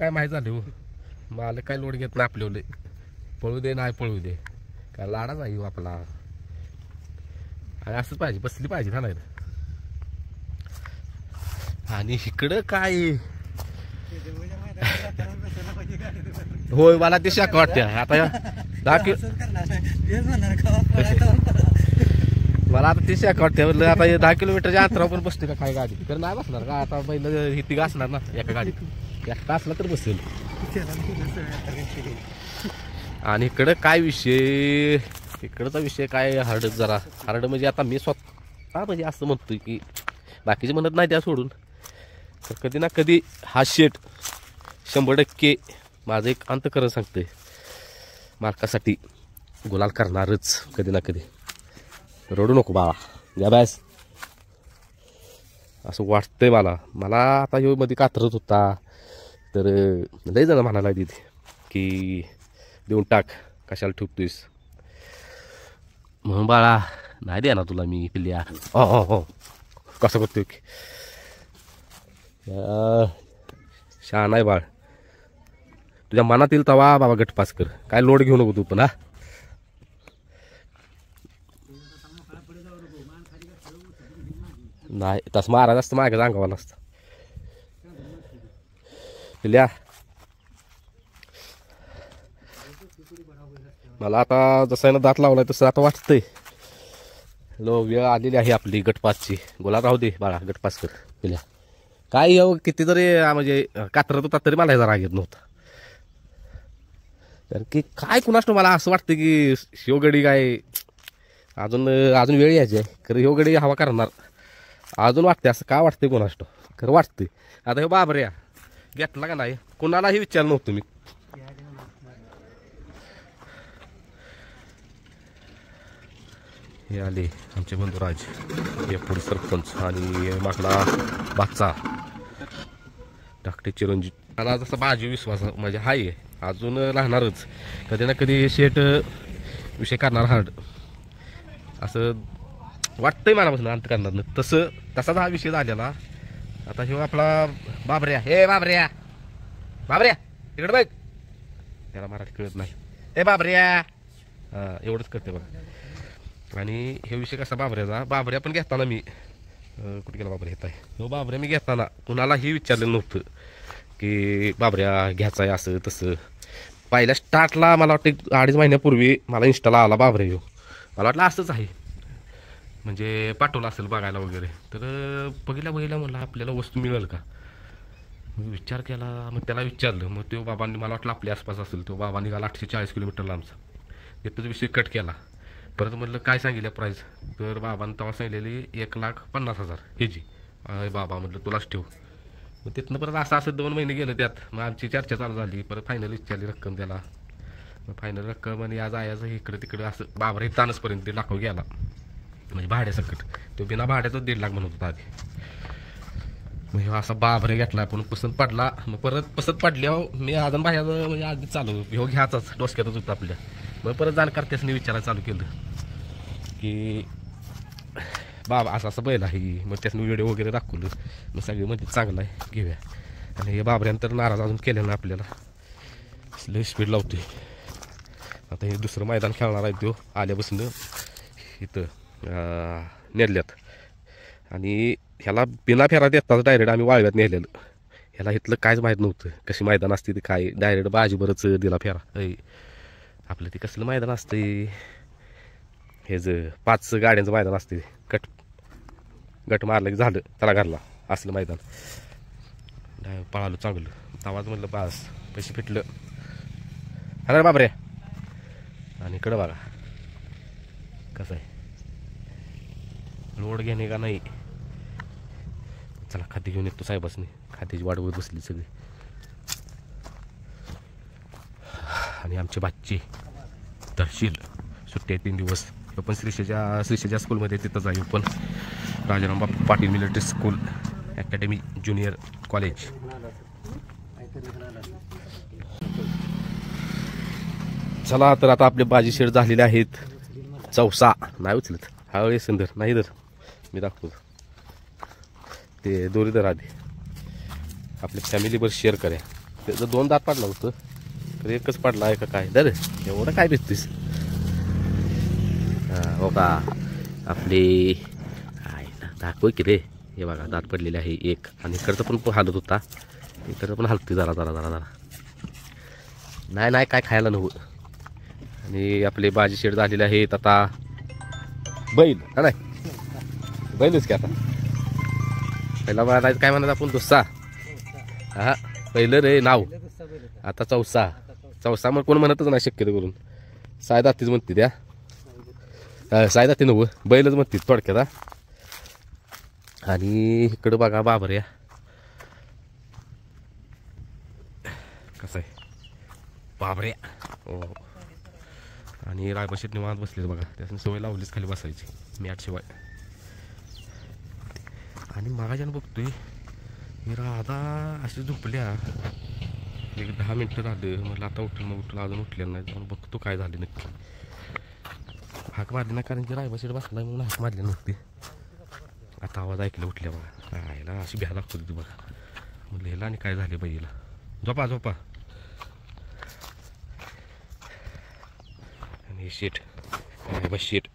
काय माहीत झालं हो, मालक काय लोड घेत नाही आपल्याला, पळू दे नाही पळू दे, काय लाडा नाही हो आपला. आणि असंच पाहिजे, बसली पाहिजे ना नाही. आणि इकडं काय होय, मला ते शाक वाटते आता 10 वाटते म्हणलं आता 10 किलोमीटरच्या अंतरावर पण बसते का काय गाडी, तर नाही बसणार का आता पहिलं हिती असणार ना एका गाडीत, एकटा असला तर बसेल. आणि इकडं काय विषय, इकडचा विषय काय हार्ड, जरा हार्ड म्हणजे आता मी स्वतः म्हणजे असं म्हणतोय की बाकीचे म्हणत नाही त्या सोडून, तर कधी ना कधी हा शेट 100% माझं एक अंतःकरण सांगतंय, मालकासाठी गुलाल करणारच कधी ना कधी. रडू नको बाळा, या बॅस असं वाटतंय मला आता ह्यो मध्ये कात्रत होता, तर लय जण म्हणायला तिथे की देऊन टाक, कशाला ठेवतोयस, म्हणून बाळा नाही द्या ना तुला मी पिल्ल्या. हो कसं करतोय की शहाणा आहे बाळ, तुझ्या मनात येईल तवा बाबा गटपास कर, काय लोड घेऊ नको तू पण. हा नाही तसं महाराज असतं मागे सांगावं असतं पिल्या. मला आता जसं आहे ना दात लावलाय तसं आता वाटतंय वेळ आलेली आहे आपली गटपासची. गुलाल राहू दे बाळा, गटपास कर पिल्या. काय किती जरी म्हणजे कात्रत होता तरी मला जरा घेत नव्हता, कारण की काय कुणास मला असं वाटतं की ह्यो गडी काय अजून वेळ यायची आहे, खरं ह्यो गडी हवा करणार अजून वाटते. असं का वाटतंय कोणास खरं वाटतंय. आता ह्यो बाबऱ्या घेतला का नाही कुणालाही विचारलं नव्हतं मी. हे आले आमचे बंधुराज, हे पुढे सरपंच आणि मागला बाचा धाकटे चिरंजीव. मला जसं माझी विश्वास म्हणजे हाय अजून राहणारच, कधी ना कधी शेट विषय करणार हार्ड असं वाटतंय मनापासून अंत करणार. तसाच हा विषय झालेला. आता हे आपला बाबऱ्या, हे बाबऱ्या इकडे बघ, त्याला मराठी कळत नाही, हे बाबऱ्या एवढंच करते बघा. आणि हे विषय कसा बाबऱ्या पण घेताना मी कुठे गेला बाबऱ्या येत आहे, हो बाबऱ्या मी घेताना कुणालाही विचारलेलं नव्हतं की बाबऱ्या घ्यायचा आहे असं तसं. पहिल्या स्टार्टला मला वाटतं 2.5 महिन्यापूर्वी मला इंस्टाला आला बाबऱ्या ह्यो, मला वाटलं असंच आहे म्हणजे पाठवलं असेल बघायला वगैरे, तर बघितल्या म्हणलं आपल्याला वस्तू मिळेल का, विचार केला. मग त्याला विचारलं, मग तो बाबांनी मला वाटलं आपल्या आसपास असेल, तो बाबा निघाला 840 किलोमीटर लांबचा. तिथंच विषय कट केला. परत म्हटलं काय सांगितलं प्राईस, तर बाबांनी तेव्हा सांगितलेली 1,50,000 ह्याची. बाबा म्हटलं तुलाच ठेव. मग तिथनं परत असं 2 महिने गेलं त्यात. मग आमची चर्चा चालू झाली, परत फायनल विचारली रक्कम त्याला. मग फायनल रक्कम आणि आज आयाचं इकडं तिकडं असं बाबा तानसपर्यंत 1,00,000 लाख गेला, म्हणजे भाड्यासकट. तो बिना भाड्याचं 1,50,000 लाख म्हणत होता आधी. मग असा बाबरे घेतला पण पसंत पडला. मग परत पसंत पडल्यावर मी अजून बाहेर म्हणजे आधी चालू ह्यो घ्यायचाच डोसक्यातच होता आपल्या. मग परत जाणकार त्यासनी विचारायला चालू केलं की बाबा असं बैल आहे. मग त्यासनी व्हिडिओ वगैरे दाखवलं. मग सगळे म्हणजे चांगलं आहे घेऊया. आणि हे बाबऱ्यानंतर नाराज अजून केलं ना आपल्याला, लय स्पीड लावतोय. आता हे दुसरं मैदान खेळणार आहे तो आल्यापासून इथं नेरल्यात. आणि ह्याला बिना फेरा देताच डायरेक्ट आम्ही वाळव्यात नेलेलं. ह्याला इथलं कायच माहीत नव्हतं कशी मैदान असते ते काय, डायरेक्ट बाजीबरच दिला फेरा. आपलं ते कसलं मैदान असते हे 5 गाड्यांचं मैदान असते, गट मारलं की झालं त्याला घरला असलं मैदान. पळालो चांगलं आवाज म्हटलं बास पैसे फिटलं. अरे बाबरे. आणि इकडं बघा कसं आहे, लोड घेणे का नाही. चला खाते घेऊन येतो साहेबासनी, खात्याची वाट बघत बसली सगळी. आणि आमचे बाच्चे तहसील सुट्टी आहे 3 दिवस. पण श्रीशेच्या स्कूलमध्ये तिथंच आहे, पण Rajaram Patil military school academy junior college. चला तर आता आपले बाजी शेड झालेले आहेत. चौसा नाही उचलत, हळू सुंदर नाही तर मी दाखवतो ते दोरी तर आधी आपल्या फॅमिलीवर शेअर करा. त्याचं 2 दात पडलं होतं तर एकच पडला आहे का काय दर एवढं काय भेटतीस. हो का आपली काय दाखव की रे. हे बघा दात पडलेले आहे एक आणि इकडचं पण हालत होता इकडचं पण हलते जरा जरा जरा जरा. नाही काय खायला नव्हतं. आणि आपले भाजी शेड झालेले आहेत आता. बैल हा नाही बैलच की आता. पहिला म्हणायचं काय म्हणायचं आपण दुस्सा. हा पहिलं रे नाव आता चौसा मग कोण म्हणतच नाही शक्यतो करून. सायदातीच म्हणते त्या सायदाती नव्ह बैलच म्हणते थोडक्यात. आणि इकडं बघा बाबऱ्या कसं आहे बाबऱ्या. हो आणि रायबाशीत निवांत बसलेत बघा. त्याने सवय लावलीच खाली बसायची मॅट शिवाय. आणि मागाच्यानं बघतोय मी राधा अशी झोपल्या. एक 10 मिनटं झालं म्हटलं आता उठलं अजून उठलेलं नाही. जाऊन बघतो काय झालं नक्की. हाक मारली नाही कारण की रायबाशीत बसला म्हणून हाक मारली नव्हती. आता आवाज ऐकला उठल्या बघा. आयला अशी भ्या लागतो तिथे बघा. म्हटलं ह्याला आणि काय झाले बाईला. झोपा आणि शेट बस शेट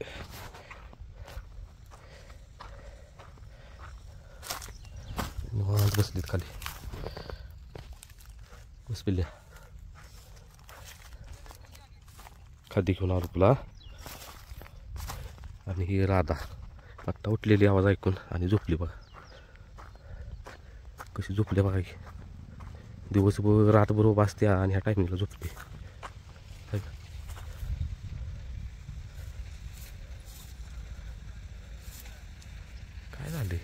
निवांत बसलीत खाली. बस पिल्ल्या खादी घेऊन आलो तुला. आणि ही राधा आत्ता उठलेली आवाज ऐकून आणि झोपली बघा. कशी झोपल्या बघा की. दिवसभर रातभर बसत्या आणि ह्या टायमिंगला झोपते. काय झाले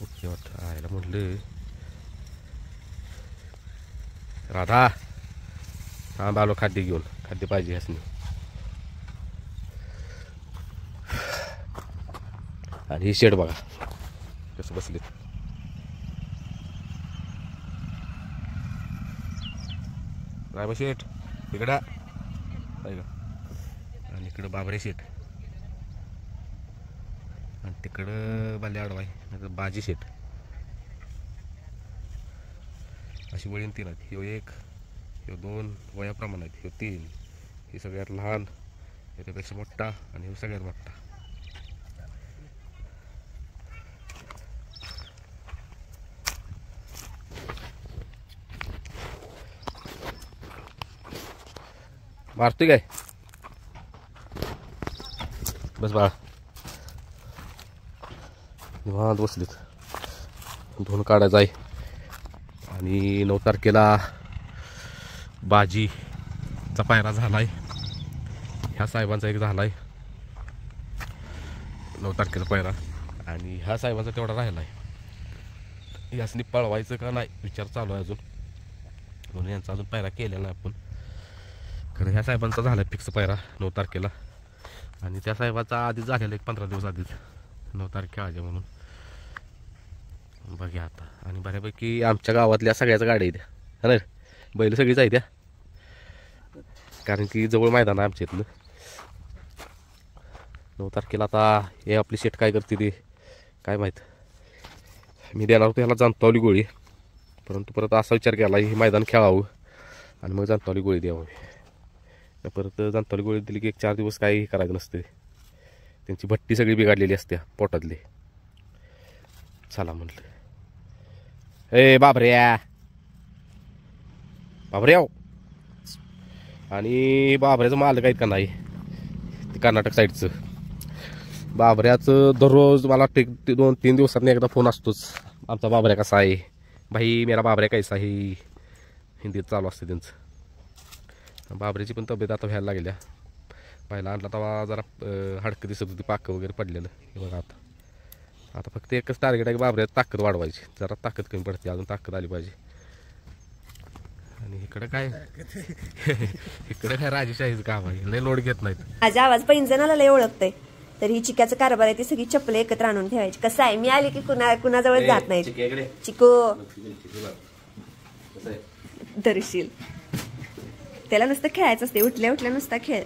ओके वाटतं आयला म्हटलं राधा थांब आलो खाद्य घेऊन. खाद्य पाहिजे ह्यासनी. आणि ही शेड बघा कसं बसले. रायबा शेठ इकडं आहे का. आणि इकडं बाबरे शेठ आणि तिकडं बाले आडवाय नाही बाजी शेठ. अशी वळीन 3 आहेत. ह्यो 1 ह्यो 2 वयाप्रमाणे आहेत. ह्यो 3 ही सगळ्यात लहान याच्यापेक्षा मोठा आणि ह्यो सगळ्यात मोठा. मारतोय काय बस बाळा. निवांत बसलीत. धुवून काढायचं आहे. आणि 9 तारखेला बाजीचा पायरा झालाय. ह्या साहेबांचा एक झालाय 9 तारखेचा पायरा. आणि ह्या साहेबांचा तेवढा राहिला आहे. यासनी पळवायचं का नाही विचार चालू आहे अजून. म्हणून यांचा अजून पायरा केलेला नाही आपण. कारण ह्या साहेबांचा झाला फिक्स पायरा 9 तारखेला. आणि त्या साहेबाचा आधीच झालेला 15 दिवस आधीच 9 तारखे आजे म्हणून बघा आता. आणि बऱ्यापैकी आमच्या गावातल्या सगळ्याच गाड्या आहेत हा ना. बैल सगळीच आहे त्या कारण की जवळ मैदान आहे आमच्या इथलं. 9 तारखेला आता हे आपली शेट काय करते ते काय माहीत. मी देणार होतो ह्याला जाणतावली गोळी परंतु परत असा विचार केला हे मैदान खेळावं आणि मग जाणतावली गोळी द्यावं. परत जाणतावली गोळी दिली की 1-4 दिवस काही करायचं नसते. त्यांची भट्टी सगळी बिघडलेली असते पोटातली. चला म्हटलं ए बाबऱ्या आणि बाबऱ्याचं मालक आहेत का नाही ते कर्नाटक साईडचं. बाबऱ्याचं दररोज मला 2-3 दिवसांनी एकदा फोन असतोच. आमचा बाबऱ्या कसा आहे भाई मेरा बाबऱ्या कैसा आहे हिंदीत चालू असते त्यांचं. बाबऱ्याची पण तब्येत आता व्हायला लागल्या. पहिला आणला तेव्हा जरा हाडकं दिसत होती पाकं वगैरे पडलेलं. हे बघा आता फक्त एकच टार्गेट आहे की बाबऱ्यात ताकद वाढवायची. जरा ताकद कमी पडते अजून ताकद आली पाहिजे. आणि इकडं काय राजेशाहीचं काम आहे. लय लोड घेत नाहीत. माझा आवाज पैंजणाला लय ओळखतंय. तर ही चिक्याचं कारभार आहे ती सगळी चप्पल एकत्र आणून ठेवायची. कसं आहे मी आली की कुणाजवळ जात नाही. चिको धरशील त्याला नुसतं खेळायचं असते. उठल्या उठल्या नुसता खेळ.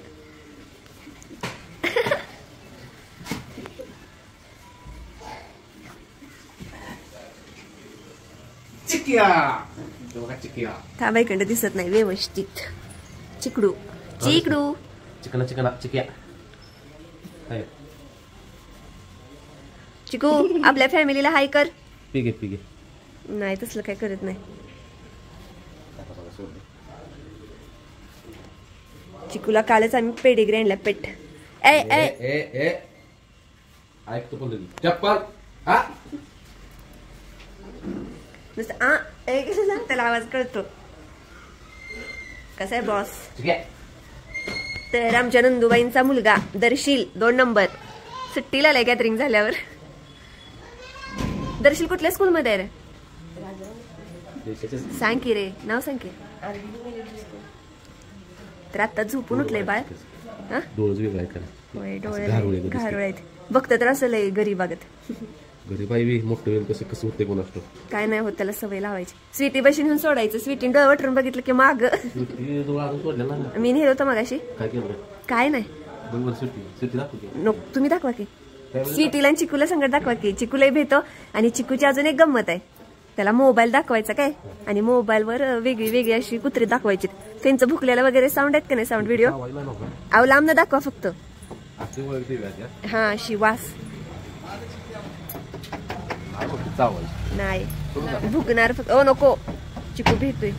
थांबा इकडं दिसत नाही व्यवस्थित. चिकडू चिकडू चिकना चिकना चिक्या चिकू आपल्या फॅमिलीला हाय कर. पिगे नाही तसलं काय करत नाही. चिकूला कालच आम्ही पेडिग्री आणला पेट. ए ए ए ऐकतो पण चप्पल नुसतं त्याला आवाज कळतो. कसा आहे बॉस. तर आमच्या नंदुबाईंचा मुलगा दर्शील 2 नंबर सुट्टीला आलाय गॅदरिंग झाल्यावर. दर्शील कुठल्या स्कूलमध्ये आहे रे. सांग की रे नाव सांग की. तर आता झोपून उठलंय बाळ. होय डोळे घारोळे आहेत. बघत तर असं लय गरीबागत. गरीबाई मोठं कसं कसं होते कोण असतो. काय नाही होत त्याला सवय लावायची. स्वीटी बशी घेऊन सोडायचं. स्वीटी डोळे वटरून बघितलं की माग मी नेलं होतं मगाशी. काय नाही तुम्ही दाखवा की. स्वीटीला आणि चिकूला संगत दाखवा की. चिकूलाही भेटो. आणि चिकूची अजून एक गंमत आहे. त्याला मोबाईल दाखवायचा काय आणि मोबाईलवर वेगळी वेगळी अशी कुत्री दाखवायची. त्यांचं भुकलेला वगैरे साऊंड आहेत का नाही साऊंड व्हिडिओ. अहो लांब न दाखवा फक्त. हा अशी वास नाही भुकणार फक्त. ओ नको चिकू भेटतोय.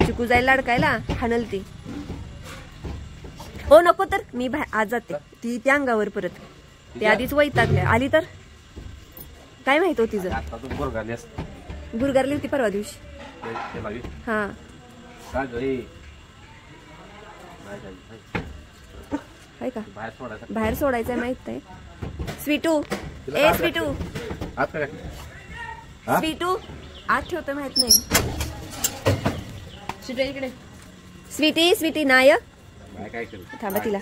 चिकू जाईल लाडकायला हाणल ती. ओ नको तर मी आज जाते. ती त्या अंगावर परत ते आधीच वैतागल्या. आली तर काय माहित होती जर गुरगारली होती परवा दिवशी. हा काय का बाहेर सोडायचंय माहित आहे. स्वीटू ए स्वीटू स्वीटू आत ठेवतो माहित नाही. इकडे स्वीटी स्वीटी नाय थांबा तिला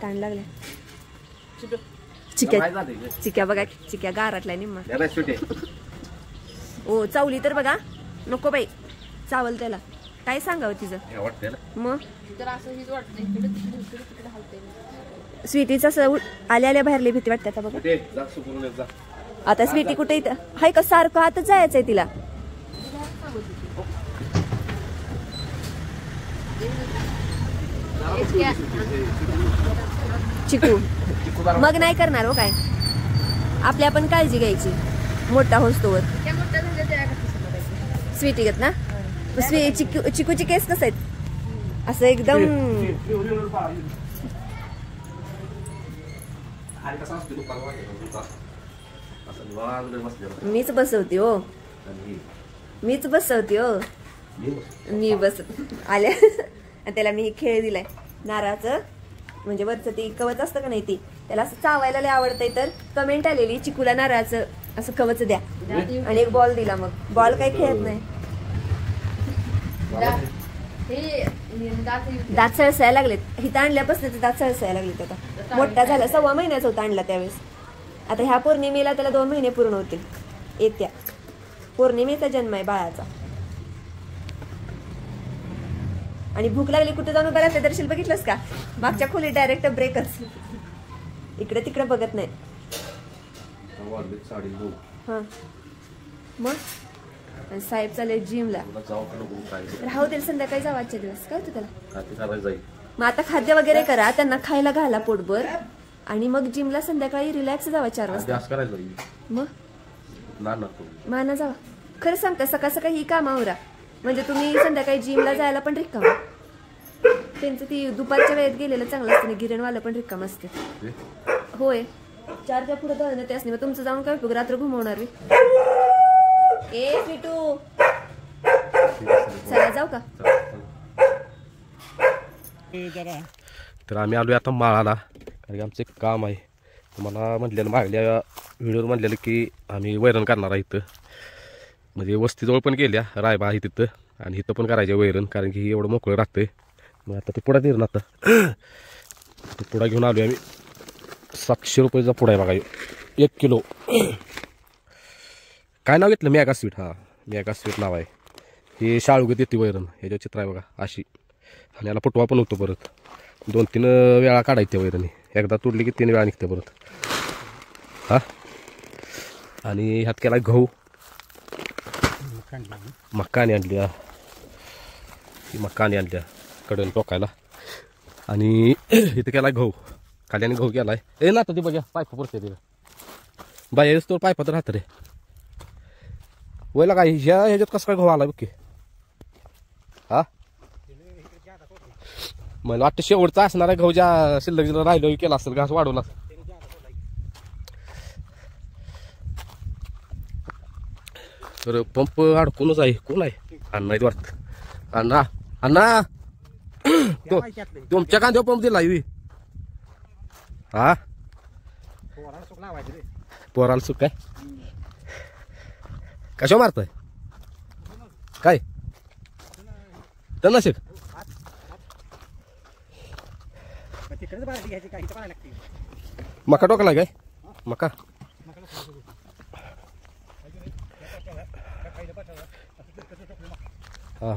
ताण लागल्या. चिक्या चिक्या बघा चिक्या गारातलाय निम्मा. ओ चावली तर बघा नको बाई चावल त्याला. काय सांगावं तिचं मग. स्वीटीचं असं आल्या आल्या बाहेरली भीती वाटते आता बघा. आता स्वीटी कुठे इथं हाय का सारखं आतच जायचंय तिला. चिकू मग नाही करणार हो काय. आपल्या पण काळजी घ्यायची मोठा होस्तोवर. स्वीटी घेत ना. चिकूची केस कसं आहेत असं एकदम मीच बसवते हो. मीच बसवते हो. मी बस आल्या आणि त्याला मी खेळ दिलाय नारळाचं. म्हणजे वरचं ते कवच असतं का नाही ती त्याला असं चावायला लय आवडतंय. तर कमेंट आलेली चिकूला नारळाचं असं कवच द्या. आणि एक बॉल दिला. मग बॉल काही खेळत नाही. दात सळसायला लागलेत. हिथं आणल्यापासून दात सळसायला लागलेत. आता मोठा झाला 1.25 महिन्याचा होता आणला त्यावेळेस. आता ह्या पौर्णिमेला त्याला 2 महिने पूर्ण होतील. येत्या पौर्णिमेचा जन्म आहे बाळाचा. आणि भूक लागली कुठे जाऊन उभा राहते. दर्शील बघितलंस का मागच्या खोलीत डायरेक्ट ब्रेकच. इकडे तिकडे बघत नाही. हा मग साहेब चालले जिमला. राहू दे संध्याकाळी जाऊ. आजच्या दिवस काय होतं त्याला. मग आता खाद्य वगैरे करा त्यांना खायला घाला पोटभर. आणि मग जिमला संध्याकाळी रिलॅक्स जावा 4 वाजता. मग माना जावा. खरं सांगता सकाळ सकाळी ही काम आवरा. म्हणजे तुम्ही संध्याकाळी जिमला जायला पण रिकाम. त्यांचं ती दुपारच्या वेळेत गेलेलं चांगलं असतं. गिरणवालं पण रिकाम असते. होय 4च्या पुढे दळणं ते असणे. मग तुमचं जाऊन काय उपयोग रात्र घुमवणार. ए स्वीटू चला जाऊ का. तर आम्ही आलोय आता माळाला. कारण आमचं एक काम आहे. तुम्हाला म्हटलेलं मागल्या व्हिडिओ म्हटलेलं की आम्ही वैरण करणार आहे इथं. म्हणजे वस्तीजवळ पण गेल्या रायबा आहे तिथं. आणि इथं पण करायचे वैरण कारण की एवढं मोकळं राहतंय. मग आता ते पुढा देणार आता ते पुढा घेऊन आलो आम्ही. 700 रुपयाचा पुढा आहे बघा 1 किलो. काय नाव घेतलं मेगा स्वीट. हा मेगा स्वीट नाव आहे. हे शाळुगत येते वैरण. ह्याच्या चित्र आहे बघा अशी. आणि याला फुटवा पण होतो परत. 2-3 वेळा काढायची वैरणी. एकदा तुडली की 3 वेळा निघते परत. हा आणि ह्यात केला गहू मक्काने आणल्या ही मक्काने आणल्या कडून टोकायला आणि इथं केलाय गहू खाल्याने गहू केलाय ए ना तर ते बघा पायप पुरते ते बाहेरच तो पायपात राहतं रे वयला काय ह्याच्यात कसं काय गहू आला बघ हा मला वाटतं शेवटचा असणारा गहू ज्या शिल्लक राहिलो केला असेल घास वाढवला तर पंप अडकूनच आहे कोण आहे अण्णा इथं वाटतं अण्णा अण्णा तुमच्या कांद्यावर पंप दिला हा पोराला सुख काय कशा मारताय काय तर नसेल मका टोकला काय मका हा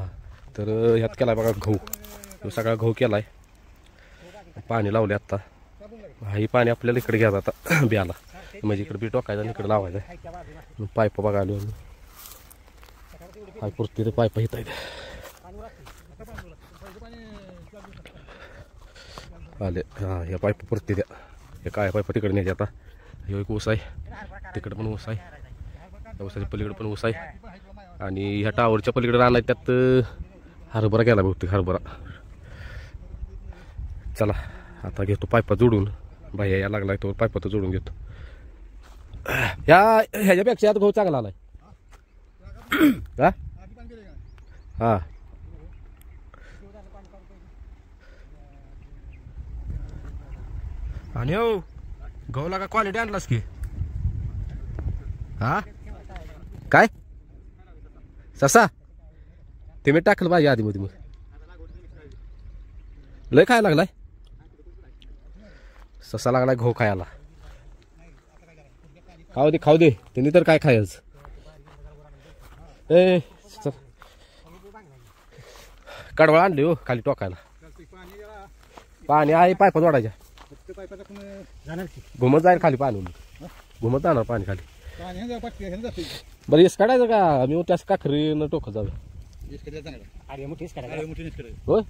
तर ह्यात केलाय बघा गहू सगळा गहू केलाय पाणी लावले आता ही पाणी आपल्याला इकडे घ्यायचं आता बियाला म्हणजे इकडे बी टोकायचं आणि इकडे लावायचं पाईप बघायला हाय पुरती पाईप येत आहेत आले हा ह्या पाईप पुरती द्या हे काय पाईप तिकडे न्यायचे आता हे एक ऊस आहे तिकडे पण ऊस आहे त्या ऊसाच्या पलीकडे पण ऊस आहे आणि ह्या टावरच्या पलीकडे राहणार त्यात हरभरा गेला बहुतेक हरभरा चला आता घेतो पाईपा जोडून बाई या लागलाय तो पाईपात जोडून घेतो ह्याच्यापेक्षा यात गहू चांगला आलाय हा हा आणि हो गहूला का क्वालिटी आणलास की हा काय ससा ते मी टाकलं पाहिजे आधी मध्ये मग लय खायला लागलाय ससा लागलाय गहू खायला खाऊ दे त्यांनी तर काय खायच ए कडवळ आणली हो खाली टोकायला पाणी आहे पायपात वाढायच्या घुमत जाईल खाली पाणी घुमत जाणार पाणी खाली बरं येस काढायचं का मी त्याच काखरीनं टोकत जाऊ होय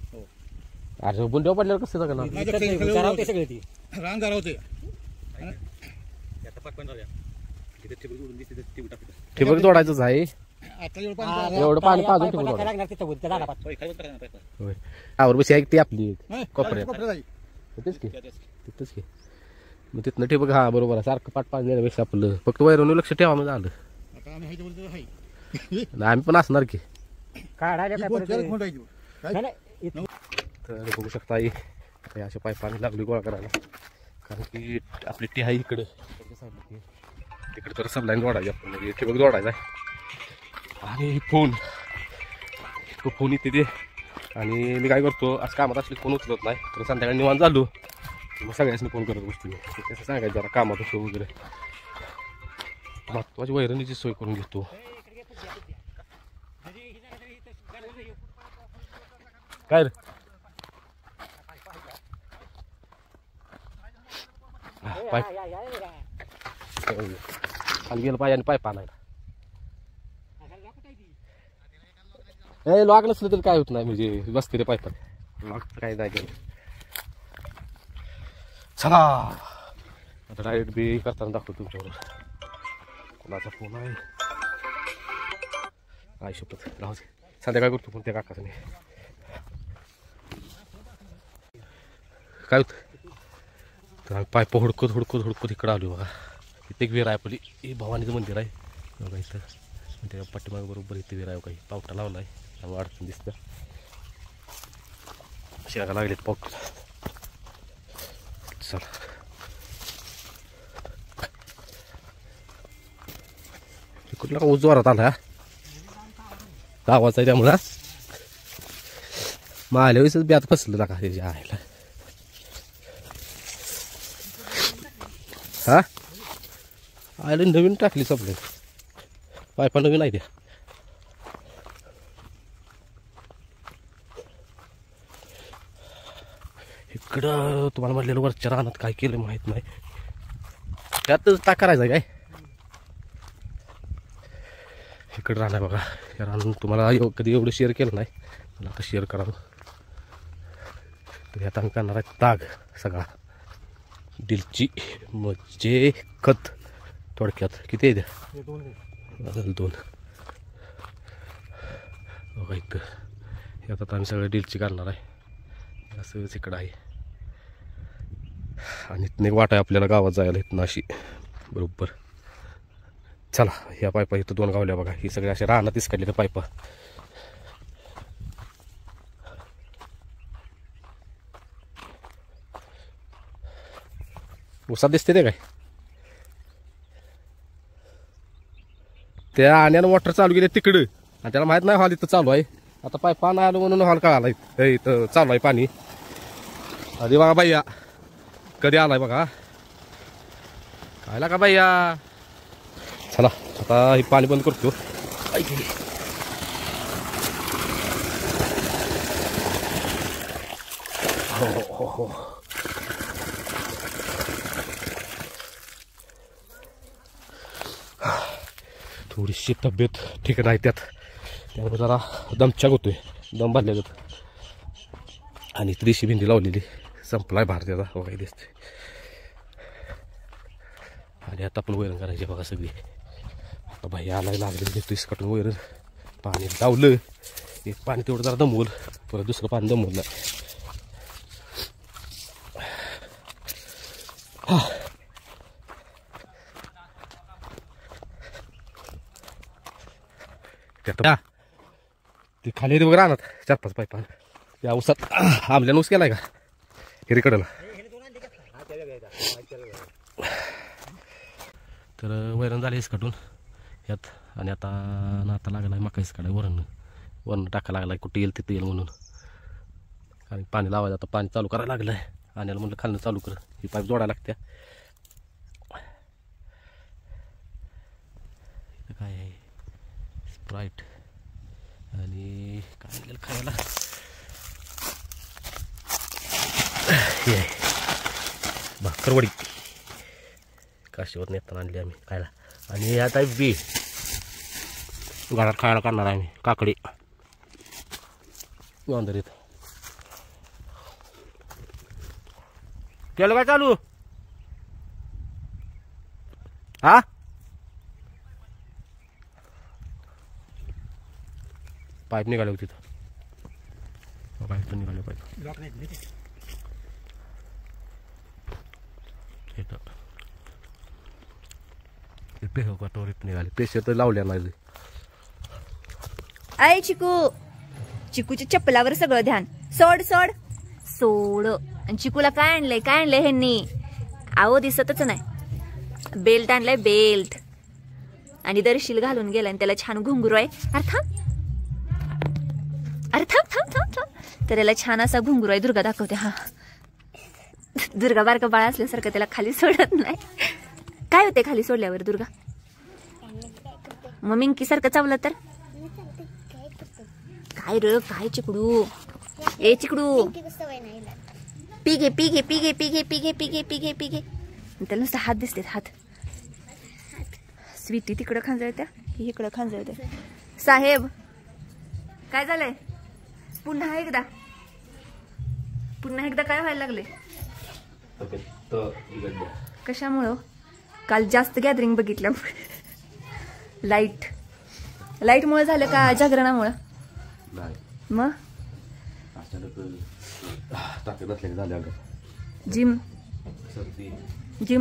अरे बुंड्या पडल्यावर कसं सगळं ठिबक जोडायचंच आहे एवढं पाणी पाजून ठिबक बशी आहे ती आपली कोपऱ्यात तिथेच की तिथंच की मग तिथनं ठिबक हा बरोबर आहे सारखं पाठ पाणी देण्यापेक्षा आपलं फक्त वैरवणी लक्ष ठेवा मग झालं आम्ही पण असणार की तर बघू शकता अशा पाईपाने लागली गोळा करायला कारण की आपली टी आहे इकडं तिकडे तर सबलाईन जोडायची आपण म्हणजे ठिबक जोडायचा आणि फोन इथे दे आणि मी काय करतो आज कामात असले फोन उचलत नाही तर संध्याकाळी निवांत झालो मग सगळ्यांनी फोन करत बसतो कसं सांगायचं जरा कामात होतो वगैरे महत्वाची वैरणीची सोय करून घेतो काय रे पाईप खाली गेलं पाहिजे आणि पाईप आणायला ए लॉक नसलं तरी काय होत नाही म्हणजे बसते रे पाईपात लॉक काय नाही गेलं चला आता डायरेक्ट बी करताना दाखवतो तुमच्याबरोबर कोणाचा फोन आहे आई शपथ राहू दे संध्याकाळी करतो पण त्या काकाचं नाही काय होतं तर आम्ही पाईप हुडकत इकडं आलो बघा इथे एक विहीर आहे आपली हे भवानीचं मंदिर आहे बघा इथं त्या पाठीमाग बरोबर इथे विहीर आहे काही पावटा लावला आहे त्यामुळे अडचण दिसतं शेगा लागलेत पावटा चला कुठला का जोरात आला आवाज आहे त्यामुळं माल्या वेळेसच ब्यात फसलं नका त्याच्या आईला हा आयला नवीन टाकली सपले पायपा नवीन आहे त्या इकडं तुम्हाला म्हटलेलं वरच्या रानात काय केलं माहित नाही त्यातच टाक करायचं काय तिकडे राहणार बघा. हे राहून तुम्हाला कधी एवढं शेअर केलं नाही, मला आता शेअर करा. तर आता आम्ही करणार आहे ताग सगळा दिलची म्हणजे खत. थोडक्यात किती आहे द्या 2 बघा इथं. हे आता आम्ही सगळं दिलची करणार आहे. असंच इकडं आहे आणि इथनं एक वाट आहे आपल्याला गावात जायला इथनं अशी बरोबर. चला ह्या पायपा इथं 2 गावल्या बघा. ही सगळी अशा रानातच काढलेल्या पायपा. उसात दिसते ते काय त्या आण्यानं मोटर चालू केली तिकडं आणि त्याला माहित नाही हॉल इथं चालू आहे. आता पायपा नाही आलो म्हणून हॉल कळाला इथं चालू आहे पाणी. अरे बघा भैया कधी आलाय बघा. कायला का भैया. चला आता हे पाणी बंद करतो. हो थोडीशी तब्येत ठीक नाही त्यामुळे जरा दमछाक होतोय, दम भरल्या जात. आणि 300 भिंडी लावलेली संपलाय भार त्याचा वगैरे दिसते. आणि आता आपण वैरण करायची बघा सगळी. आता भाई आलाय लागले देतो इसकटून वैरण. पाणी लावलं एक पाणी तेवढं जरा दमवलं, परत दुसरं पाणी दमवलं. त्यात ते खाली वगैरे राहणार 4-5 पायपा. त्या ऊसात आमल्यानं ऊस केलाय का हिरीकडला. तर वैरण झाली इसकटून यात. आणि आता नाता लागलाय मका इसकाडाय वरण टाका लागलाय. कुठे येईल तिथे येईल म्हणून. कारण पाणी लावायचं आता पाणी चालू करायला लागलंय. आणि म्हणलं खालनं चालू कर, ही पाईप जोडायला लागत्या. इथं काय आहे स्प्राईट आणि काय लागेल खायला. हे भाकरवडी काशीवर नेताना आणली आम्ही खायला. आणि आता बी घरात खायला करणार आम्ही काकडी वांदरीत. केलं काय चालू हा. पाईप निघाले होते तिथं. पाईप निघाले पाईप. पेह कटोरीत निघाले. पेशे तर लावल्या नाही. आय चिकूच्या चप्पलावर सगळं ध्यान. सोड. आणि चिकूला काय आणलंय ह्यांनी. आहो दिसतच नाही. बेल्ट आणलाय बेल्ट. आणि दर्शील घालून गेलाय आणि त्याला छान घुंगरू आहे. अरे थांब. तर त्याला छान असा घुंगरू आहे. दुर्गा दाखवते. हा दुर्गा बारका बाळ असल्यासारखं त्याला खाली सोडत नाही. काय होते खाली सोडल्यावर दुर्गा. मग मिंकी सारखं चावलं तर काय र काय चिकडू. ए चिकडू पी घे. त्याला नुसतं हात दिसते. हात स्वीटी तिकडं खांजळत्या की इकडं खांजळते. साहेब काय झालंय. पुन्हा एकदा काय व्हायला लागले. कशामुळं. काल जास्त गॅदरिंग बघितल्यामुळे. लाईटमुळे झालं का जागरणामुळं. मग जिम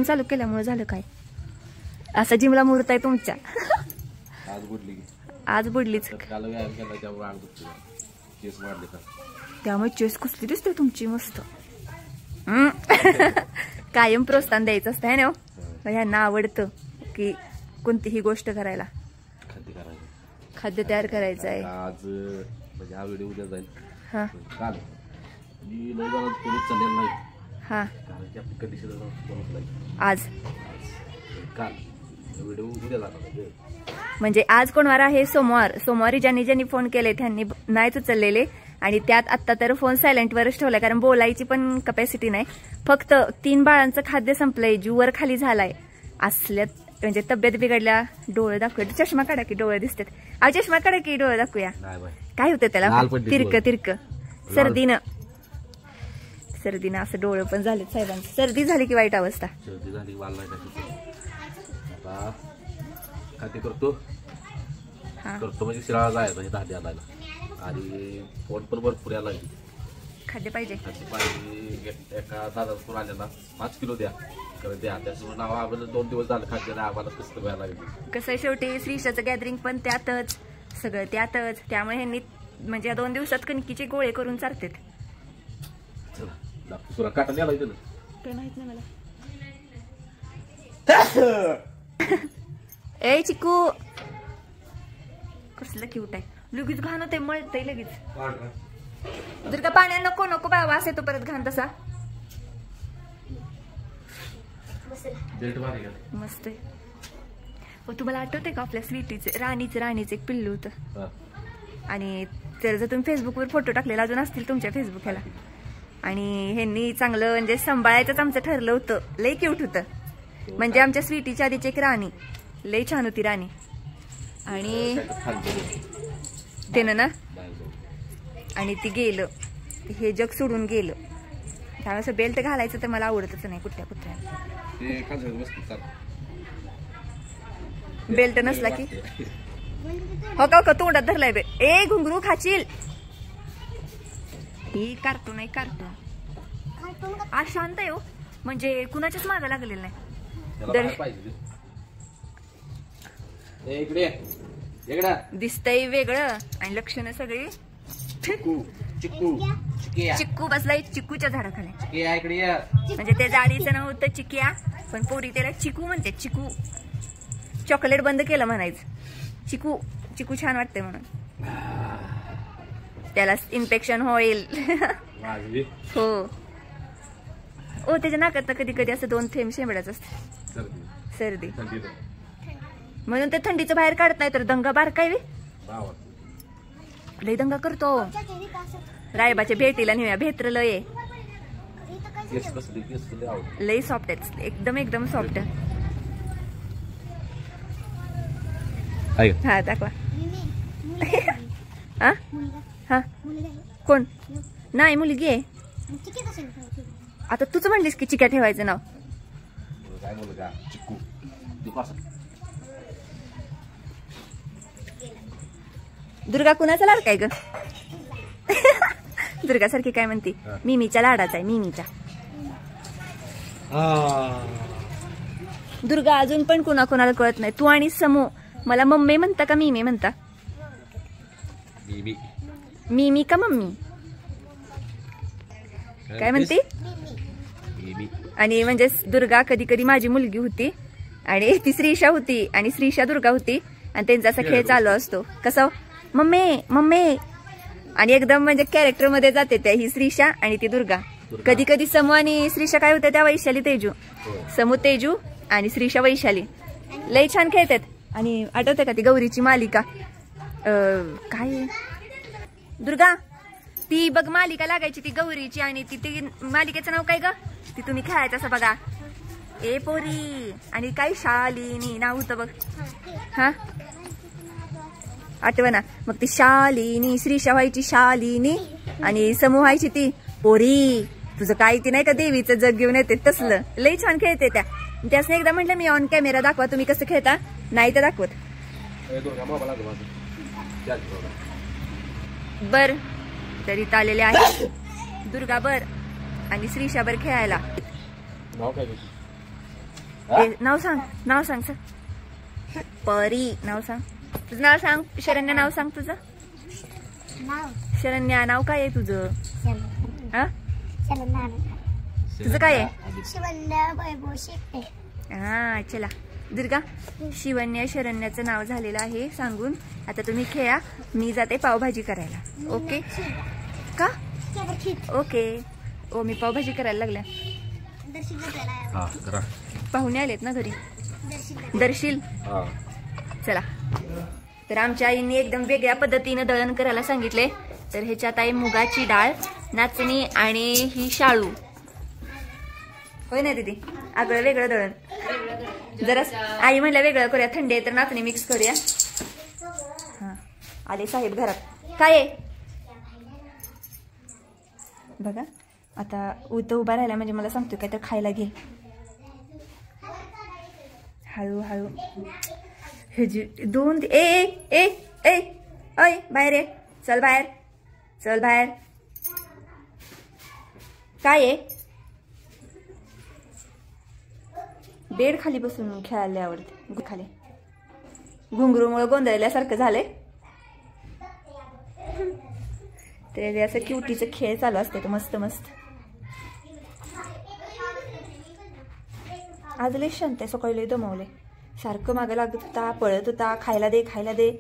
चालू केल्यामुळे झालं काय. असं जिमला मुहूर्त आहे तुमच्या. आज बुडलीच त्यामुळे चेस कसली दिसते तुमची मस्त. कायम प्रोत्साहन द्यायचं असतं है ना. ह्यांना आवडतं की कोणतीही गोष्ट करायला. खाद्य तयार करायचं आहे. आज म्हणजे हा व्हिडिओ उद्या जाईल. हा काल मी नाही जाणार कोणीच चाललेलं नाही. हा कारण की आपली कंडिशन नाही. आज काल व्हिडिओ उद्या जाणार. म्हणजे आज कोणवार आहे. सोमवारी ज्यांनी फोन केले त्यांनी नाहीच उचललेले. आणि त्यात आत्ता तर फोन सायलेंटवरच ठेवलाय कारण बोलायची पण कपॅसिटी नाही. फक्त 3 बाळांचं खाद्य संपलंय. जीव वर खाली झालाय. असल्यात म्हणजे तब्येत बिघडल्या, डोळे दाखवूया. चष्मा काढा की डोळे दिसतात. चष्मा काढा की डोळे दाखवूया. काय होतं त्याला? तिरक सर्दीनं असं डोळे पण झाले साहेबांचं. सर्दी झाली की वाईट अवस्था. सर्दी झाली खाते करतो म्हणजे शिराळा जायचं दादी आणायला. आणि पोट पण भरपूर यायला लागली. खाद्य पाहिजे एका दादा आलेला 5 किलो द्या द्या. त्याचं नाव आम्हाला 2 दिवस झालं खाद्य नाही. आम्हाला कसं व्हायला लागलं. कसं शेवटी श्रीषाचं गॅदरिंग पण त्यातच, सगळं त्यातच. त्यामुळे ह्यांनी म्हणजे 2 दिवसात कणकीचे गोळे करून चालतात. चला काटा द्यायला इथं काय माहित नाही मला. ए चिकू कसलं क्यूट आहे. लगेच घाण होते, मळतय लगेच. जर का पाण्या नको नको बा, वास येतो परत घाण तसा. मस्त आहे. तुम्हाला आठवतंय का आपल्या स्वीटीचे राणीचं एक पिल्लू होतं. आणि जर तुम्ही फेसबुकवर फोटो टाकलेला अजून असतील तुमच्या फेसबुकला. आणि ह्यांनी चांगलं म्हणजे सांभाळायचंच आमचं ठरलं होतं. लय क्यूट होतं. म्हणजे आमच्या स्वीटीच्या आधीची एक राणी लय छान होती राणी. आणि त्यानं ना आणि ती गेलं, हे जग सोडून गेलं. त्यामुळे असं बेल्ट घालायचं तर मला आवडतच नाही कुठल्या बेल्ट नसला की. हो का तोंडात धरलाय बे. ए घुंगरू खाशील. ही कार्टून आहे कार्टून. आज शांत आहे हो, म्हणजे कुणाच्याच मागं लागलेलं नाही. दिसतंय वेगळं आणि लक्षणं सगळी. चिक्कू बसलाय चिक्कूच्या झाडाखाली. म्हणजे त्या झाडीचं नाव होतं चिकिया, पण पोरी त्याला चिकू म्हणते. चिकू चॉकलेट बंद केलं म्हणायचं. चिकू चिकू छान वाटतंय म्हणून. त्याला इन्फेक्शन होईल. हो ओ त्याच्या नाकात कधी कधी असं 2 थेंब शेंबड्याचं असतं. सर्दी म्हणून ते थंडीचं बाहेर काढत नाही तर दंगा बार काय लय दंगा करतो. रायबाच्या भेटीला नेऊया. भेत्र लय लय सॉफ्ट आहे. एकदम सॉफ्ट. हा दाखवा. हा कोण नाही मुलगी आहे. आता तूच म्हणलीस की चिक्या ठेवायचं नाव. दुर्गा कुणाचा लाड काय ग? दुर्गा सारखी काय म्हणते? मिमीच्या लाडाचा आहे. मिमीच्या. दुर्गा अजून पण कुणाला कळत नाही. तू आणि समू मला मम्मी म्हणता का मिमी म्हणता? मिमी का मम्मी काय म्हणते? आणि म्हणजे दुर्गा कधी कधी माझी मुलगी होती आणि ती श्रीषा होती आणि श्रीषा दुर्गा होती आणि त्यांचा असा खेळ चालू असतो. कसं मम्मी मम्मी आणि एकदम म्हणजे कॅरेक्टर मध्ये जाते त्या. ही श्रीषा आणि ती दुर्गा. कधी कधी समू आणि श्रीषा काय होत्या त्या वैशाली तेजू. समू तेजू आणि श्रीषा वैशाली. लय छान खेळतात. आणि आठवते का ती गौरीची मालिका काय दुर्गा ती बघ मालिका लागायची ती गौरीची. आणि ती मालिकेचं नाव काय ग? ती तुम्ही खेळायचं असं बघा. ए पोरी आणि काय शालिनी नाव होतं बघ. हा आठव ना. मग ती शालिनी श्रीषा व्हायची शालिनी आणि समूह व्हायची ती पोरी. तुझं काय ती नाही का देवीचं जग घेऊन येते तसलं. लई छान खेळते त्या. त्यासने एकदा म्हटलं मी ऑन कॅमेरा दाखवा तुम्ही कसं खेळता. नाही तर दाखवत. बर तरी आलेले आहे दुर्गा बर आणि श्रीषा बर खेळायला. नाव सांग सर. परी नाव सांग. तुझं नाव सांग. शरण्या नाव सांग तुझं. शरण्या नाव काय आहे तुझं? हा तुझं काय आहे? हा चला दुर्गा शिवन्या शरण्याचं नाव झालेलं आहे सांगून. आता तुम्ही खेळा. मी जाते पावभाजी करायला. ओके का? ओके. ओ मी पावभाजी करायला लागल्या. पाहुणे आलेत ना घरी. दर्शील चला. तर आमच्या आईने एकदम वेगळ्या पद्धतीने दळण करायला सांगितले. तर ह्याच्यात आहे मुगाची डाळ, नाचणी आणि ही शाळू. होय ना दीदी आगळं वेगळं दळण जरा आई म्हणल्या वेगळं करूया थंडी आहे तर नाचणी मिक्स करूया हा आले साहेब घरात काय आहे बघा आता उभं उभा राहिला म्हणजे मला सांगतो काय तर खायला घे हळूहळू हे जी दोन ए ए ए अय बाहेर ये चल बाहेर चल बाहेर काय आहे बेड खाली बसून खेळायला आवडते खाली घुंगरूमुळे गोंधळल्यासारखं झालंय ते असं क्युटीचं खेळ चालू असते मस्त मस्त आज लय शांत आहे सकाळी लय दमवले सारखं मागे लागत होता पळत होता खायला दे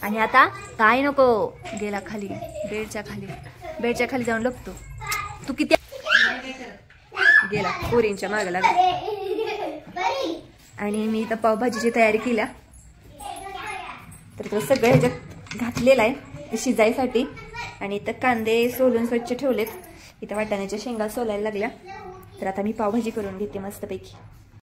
आणि आता काय नको गेला खाली बेडच्या खाली जाऊन लपतो तू किती गेला पोरींच्या मागे लागला आणि मी इथं पावभाजीची तयारी केल्या तर तो सगळं ह्याच्यात घातलेला आहे शिजायसाठी आणि इथं कांदे सोलून स्वच्छ ठेवलेत इथं वाटाण्याच्या शेंगा सोलायला लागल्या तर आता मी पावभाजी करून घेते मस्तपैकी